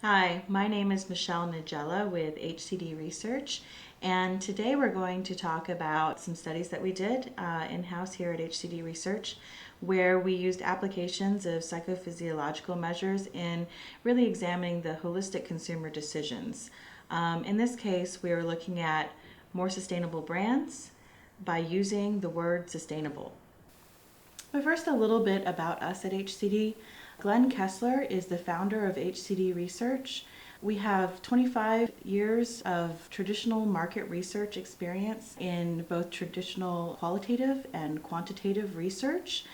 Hi, my name is Michelle Nigella with HCD Research, and today we're going to talk about some studies that we did in-house here at HCD Research, where we used applications of psychophysiological measures in really examining the holistic consumer decisions. In this case, we were looking at more sustainable brands by using the word sustainable. But first, a little bit about us at HCD. Glenn Kessler is the founder of HCD Research. We have 25 years of traditional market research experience in both traditional qualitative and quantitative research.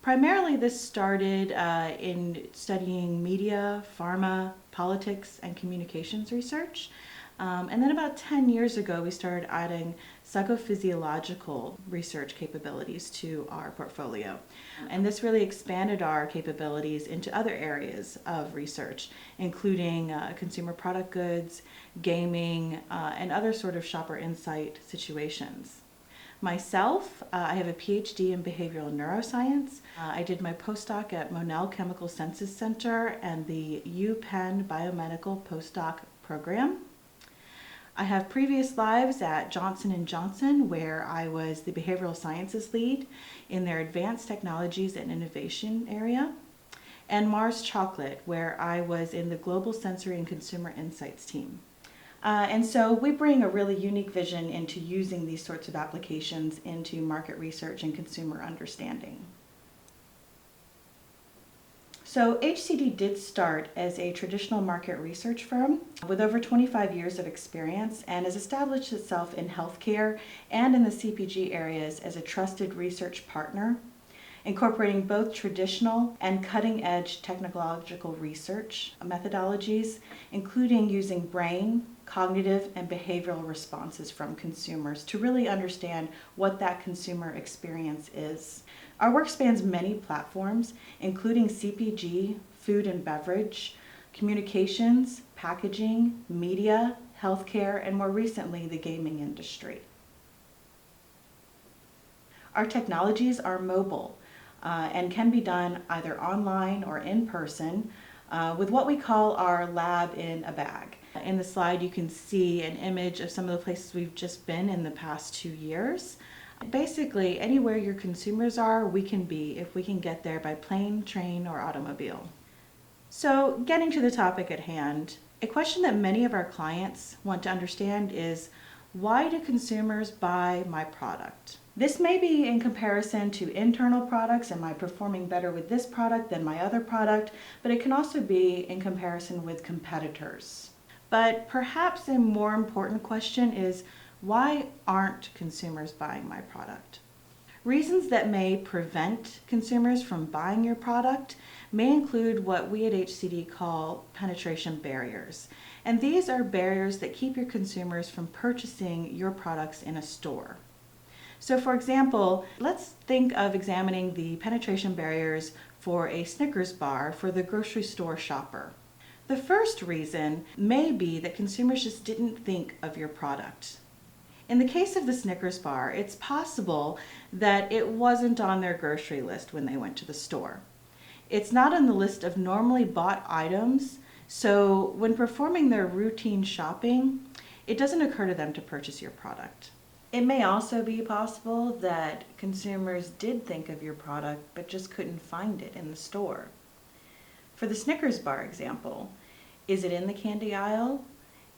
Primarily, this started in studying media, pharma, politics, and communications research. And then about 10 years ago, we started adding psychophysiological research capabilities to our portfolio. And this really expanded our capabilities into other areas of research, including consumer product goods, gaming, and other sort of shopper insight situations. Myself, I have a PhD in behavioral neuroscience. I did my postdoc at Monell Chemical Senses Center and the UPenn Biomedical Postdoc Program. I have previous lives at Johnson & Johnson, where I was the behavioral sciences lead in their advanced technologies and innovation area, and Mars Chocolate, where I was in the global sensory and consumer insights team. And so we bring a really unique vision into using these sorts of applications into market research and consumer understanding. So HCD did start as a traditional market research firm with over 25 years of experience and has established itself in healthcare and in the CPG areas as a trusted research partner, incorporating both traditional and cutting-edge technological research methodologies, including using brain, cognitive, and behavioral responses from consumers to really understand what that consumer experience is. Our work spans many platforms, including CPG, food and beverage, communications, packaging, media, healthcare, and more recently, the gaming industry. Our technologies are mobile and can be done either online or in person with what we call our lab in a bag. In the slide, you can see an image of some of the places we've just been in the past 2 years. Basically, anywhere your consumers are, we can be if we can get there by plane, train, or automobile. So, getting to the topic at hand, a question that many of our clients want to understand is, why do consumers buy my product? This may be in comparison to internal products. Am I performing better with this product than my other product? But it can also be in comparison with competitors. But perhaps a more important question is, why aren't consumers buying my product? Reasons that may prevent consumers from buying your product may include what we at HCD call penetration barriers. And these are barriers that keep your consumers from purchasing your products in a store. So for example, let's think of examining the penetration barriers for a Snickers bar for the grocery store shopper. The first reason may be that consumers just didn't think of your product. In the case of the Snickers bar, it's possible that it wasn't on their grocery list when they went to the store. It's not on the list of normally bought items, so when performing their routine shopping, it doesn't occur to them to purchase your product. It may also be possible that consumers did think of your product but just couldn't find it in the store. For the Snickers bar example, is it in the candy aisle?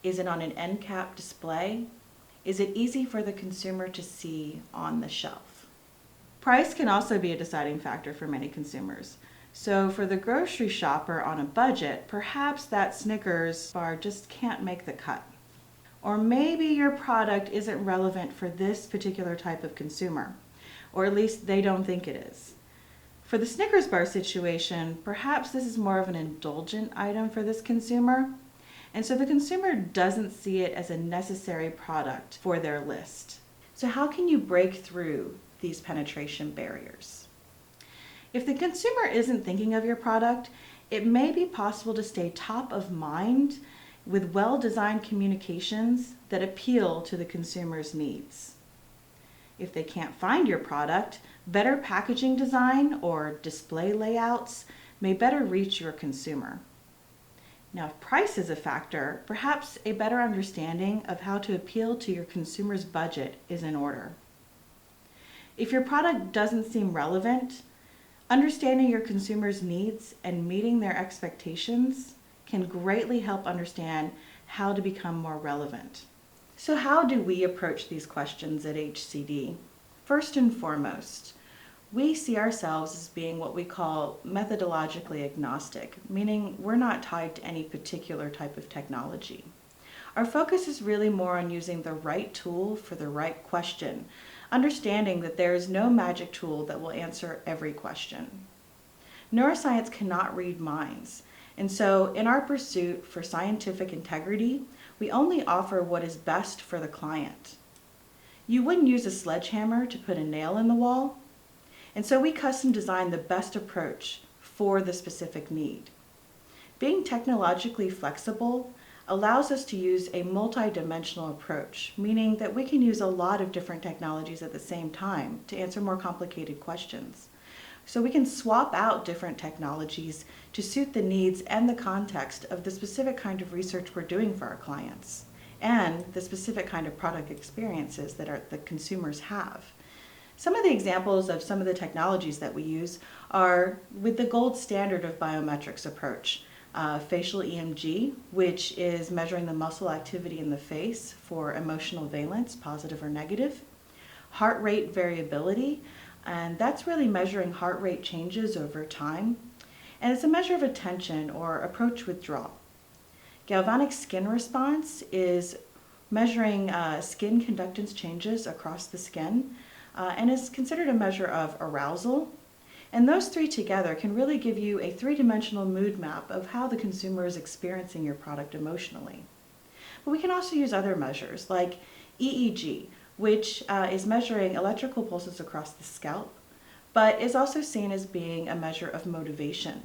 Is it on an end cap display? Is it easy for the consumer to see on the shelf? Price can also be a deciding factor for many consumers. So for the grocery shopper on a budget, perhaps that Snickers bar just can't make the cut. Or maybe your product isn't relevant for this particular type of consumer, or at least they don't think it is. For the Snickers bar situation, perhaps this is more of an indulgent item for this consumer, and so the consumer doesn't see it as a necessary product for their list. So how can you break through these penetration barriers? If the consumer isn't thinking of your product, it may be possible to stay top of mind with well-designed communications that appeal to the consumer's needs. If they can't find your product, better packaging design or display layouts may better reach your consumer. Now, if price is a factor, perhaps a better understanding of how to appeal to your consumer's budget is in order. If your product doesn't seem relevant, understanding your consumer's needs and meeting their expectations can greatly help understand how to become more relevant. So how do we approach these questions at HCD? First and foremost, we see ourselves as being what we call methodologically agnostic, meaning we're not tied to any particular type of technology. Our focus is really more on using the right tool for the right question, understanding that there is no magic tool that will answer every question. Neuroscience cannot read minds, and so in our pursuit for scientific integrity, we only offer what is best for the client. You wouldn't use a sledgehammer to put a nail in the wall, and so we custom design the best approach for the specific need. Being technologically flexible allows us to use a multi-dimensional approach, meaning that we can use a lot of different technologies at the same time to answer more complicated questions. So we can swap out different technologies to suit the needs and the context of the specific kind of research we're doing for our clients and the specific kind of product experiences that the consumers have. Some of the examples of some of the technologies that we use are with the gold standard of biometrics approach. Facial EMG, which is measuring the muscle activity in the face for emotional valence, positive or negative. Heart rate variability, and that's really measuring heart rate changes over time. And it's a measure of attention or approach withdrawal. Galvanic skin response is measuring skin conductance changes across the skin and is considered a measure of arousal. And those three together can really give you a three-dimensional mood map of how the consumer is experiencing your product emotionally. But we can also use other measures like EEG, which is measuring electrical pulses across the scalp, but is also seen as being a measure of motivation.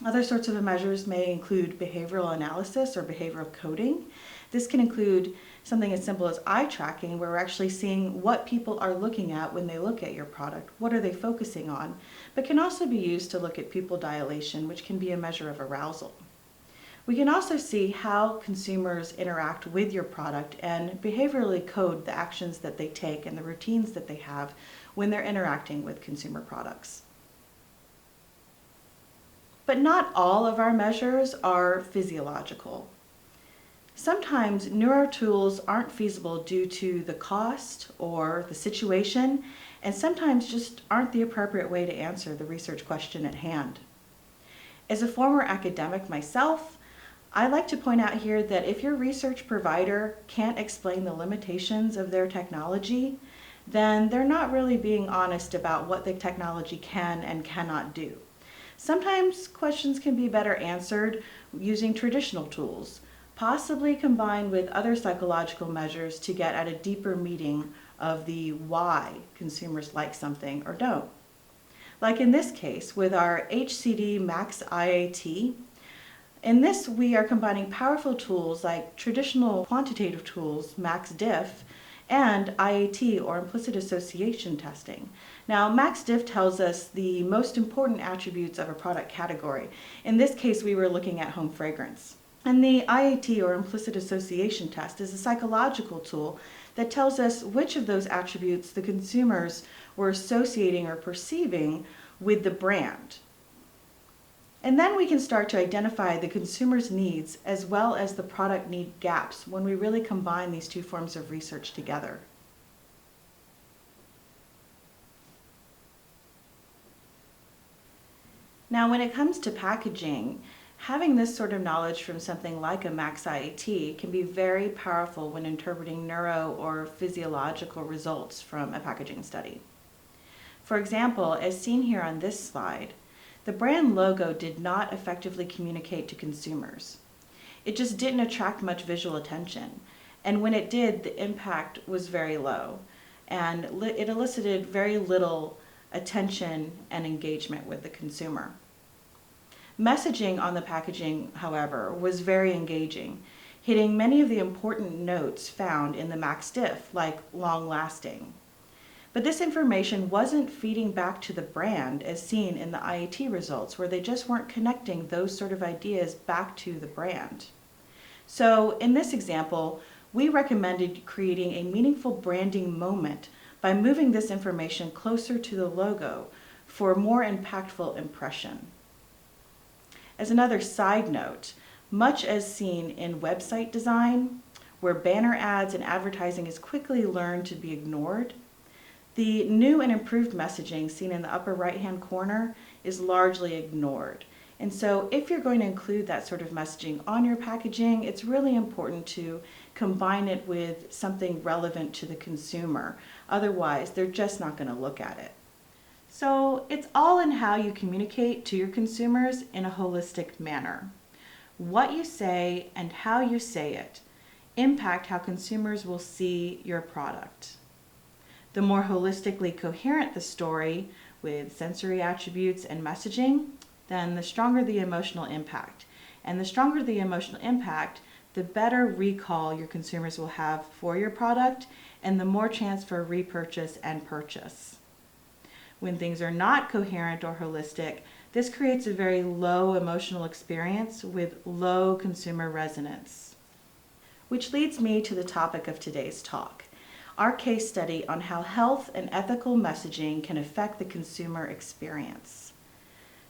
Other sorts of measures may include behavioral analysis or behavioral coding. This can include something as simple as eye tracking, where we're actually seeing what people are looking at when they look at your product, what are they focusing on, but can also be used to look at pupil dilation, which can be a measure of arousal. We can also see how consumers interact with your product and behaviorally code the actions that they take and the routines that they have when they're interacting with consumer products. But not all of our measures are physiological. Sometimes neuro tools aren't feasible due to the cost or the situation, and sometimes just aren't the appropriate way to answer the research question at hand. As a former academic myself, I like to point out here that if your research provider can't explain the limitations of their technology, then they're not really being honest about what the technology can and cannot do. Sometimes questions can be better answered using traditional tools, possibly combined with other psychological measures to get at a deeper meaning of the why consumers like something or don't. Like in this case with our HCD Max IAT. In this, we are combining powerful tools like traditional quantitative tools, MaxDiff, and IAT, or implicit association testing. Now, MaxDiff tells us the most important attributes of a product category. In this case, we were looking at home fragrance. And the IAT, or implicit association test, is a psychological tool that tells us which of those attributes the consumers were associating or perceiving with the brand. And then we can start to identify the consumer's needs as well as the product need gaps when we really combine these two forms of research together. Now, when it comes to packaging, having this sort of knowledge from something like a Max IAT can be very powerful when interpreting neuro or physiological results from a packaging study. For example, as seen here on this slide, the brand logo did not effectively communicate to consumers. It just didn't attract much visual attention, and when it did, the impact was very low, and it elicited very little attention and engagement with the consumer. Messaging on the packaging, however, was very engaging, hitting many of the important notes found in the MaxDiff, like long-lasting. But this information wasn't feeding back to the brand as seen in the IAT results, where they just weren't connecting those sort of ideas back to the brand. So in this example, we recommended creating a meaningful branding moment by moving this information closer to the logo for a more impactful impression. As another side note, much as seen in website design, where banner ads and advertising is quickly learned to be ignored, the new and improved messaging seen in the upper right-hand corner is largely ignored. And so if you're going to include that sort of messaging on your packaging, it's really important to combine it with something relevant to the consumer. Otherwise, they're just not going to look at it. So it's all in how you communicate to your consumers in a holistic manner. What you say and how you say it impact how consumers will see your product. The more holistically coherent the story with sensory attributes and messaging, then the stronger the emotional impact. And the stronger the emotional impact, the better recall your consumers will have for your product and the more chance for repurchase and purchase. When things are not coherent or holistic, this creates a very low emotional experience with low consumer resonance. Which leads me to the topic of today's talk, our case study on how health and ethical messaging can affect the consumer experience.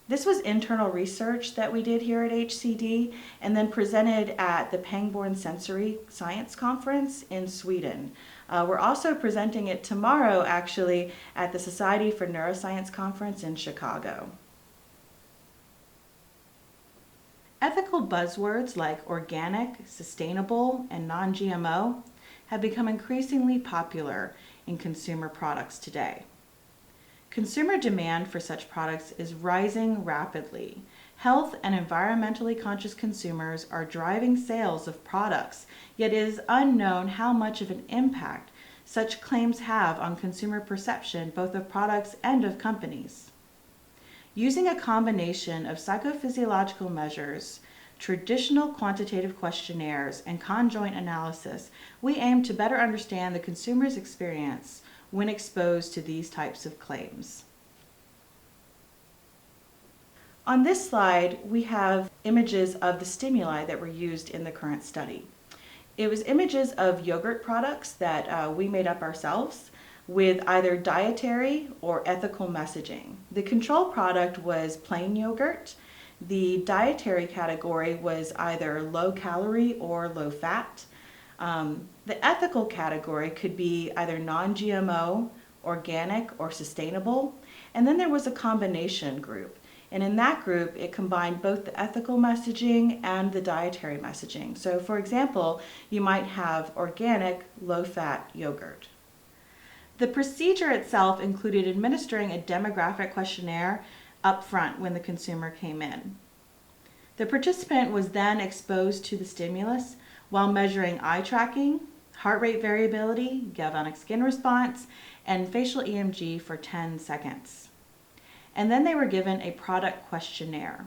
This was internal research that we did here at HCD and then presented at the Pangborn Sensory Science Conference in Sweden. We're also presenting it tomorrow, actually, at the Society for Neuroscience Conference in Chicago. Ethical buzzwords like organic, sustainable, and non-GMO have become increasingly popular in consumer products today. Consumer demand for such products is rising rapidly. Health and environmentally conscious consumers are driving sales of products, yet it is unknown how much of an impact such claims have on consumer perception, both of products and of companies. Using a combination of psychophysiological measures, traditional quantitative questionnaires, and conjoint analysis, we aim to better understand the consumer's experience when exposed to these types of claims. On this slide, we have images of the stimuli that were used in the current study. It was images of yogurt products that we made up ourselves with either dietary or ethical messaging. The control product was plain yogurt. The dietary category was either low calorie or low fat. The ethical category could be either non-GMO, organic, or sustainable. And then there was a combination group. And in that group, it combined both the ethical messaging and the dietary messaging. So for example, you might have organic, low-fat yogurt. The procedure itself included administering a demographic questionnaire up front when the consumer came in. The participant was then exposed to the stimulus while measuring eye tracking, heart rate variability, galvanic skin response, and facial EMG for 10 seconds. And then they were given a product questionnaire.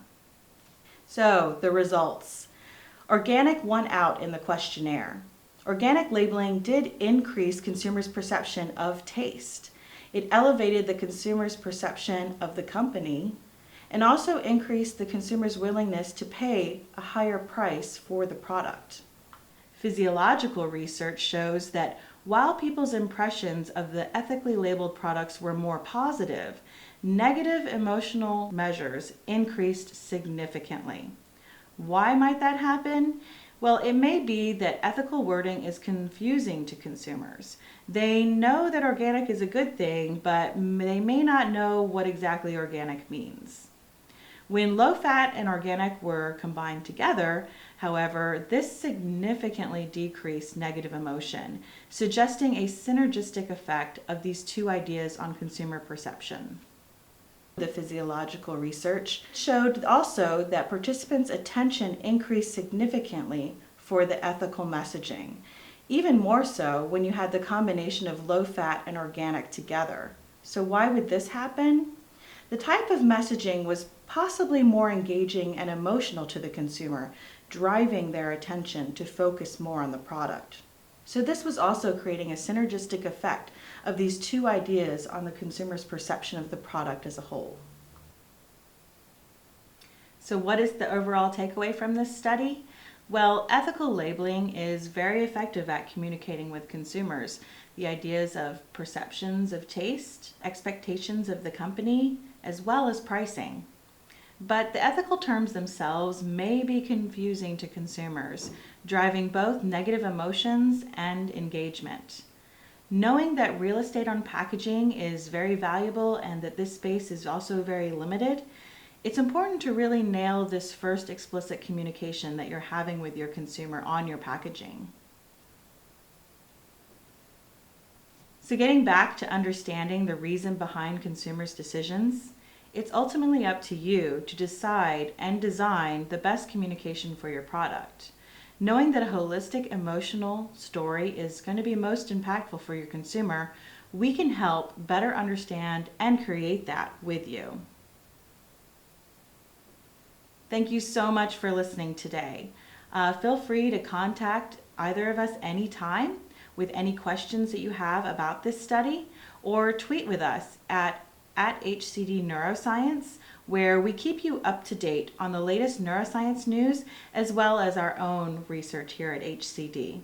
So the results. Organic won out in the questionnaire. Organic labeling did increase consumers' perception of taste. It elevated the consumer's perception of the company and also increased the consumer's willingness to pay a higher price for the product. Physiological research shows that while people's impressions of the ethically labeled products were more positive, negative emotional measures increased significantly. Why might that happen? Well, it may be that ethical wording is confusing to consumers. They know that organic is a good thing, but they may not know what exactly organic means. When low fat and organic were combined together, however, this significantly decreased negative emotion, suggesting a synergistic effect of these two ideas on consumer perception. The physiological research showed also that participants' attention increased significantly for the ethical messaging, even more so when you had the combination of low fat and organic together. So why would this happen? The type of messaging was possibly more engaging and emotional to the consumer, driving their attention to focus more on the product. So this was also creating a synergistic effect of these two ideas on the consumer's perception of the product as a whole. So what is the overall takeaway from this study? Well, ethical labeling is very effective at communicating with consumers the ideas of perceptions of taste, expectations of the company, as well as pricing. But the ethical terms themselves may be confusing to consumers, driving both negative emotions and engagement. Knowing that real estate on packaging is very valuable and that this space is also very limited, it's important to really nail this first explicit communication that you're having with your consumer on your packaging. So getting back to understanding the reason behind consumers' decisions, it's ultimately up to you to decide and design the best communication for your product. Knowing that a holistic emotional story is going to be most impactful for your consumer, we can help better understand and create that with you. Thank you so much for listening today. Feel free to contact either of us anytime with any questions that you have about this study, or tweet with us at HCD Neuroscience, where we keep you up to date on the latest neuroscience news as well as our own research here at HCD.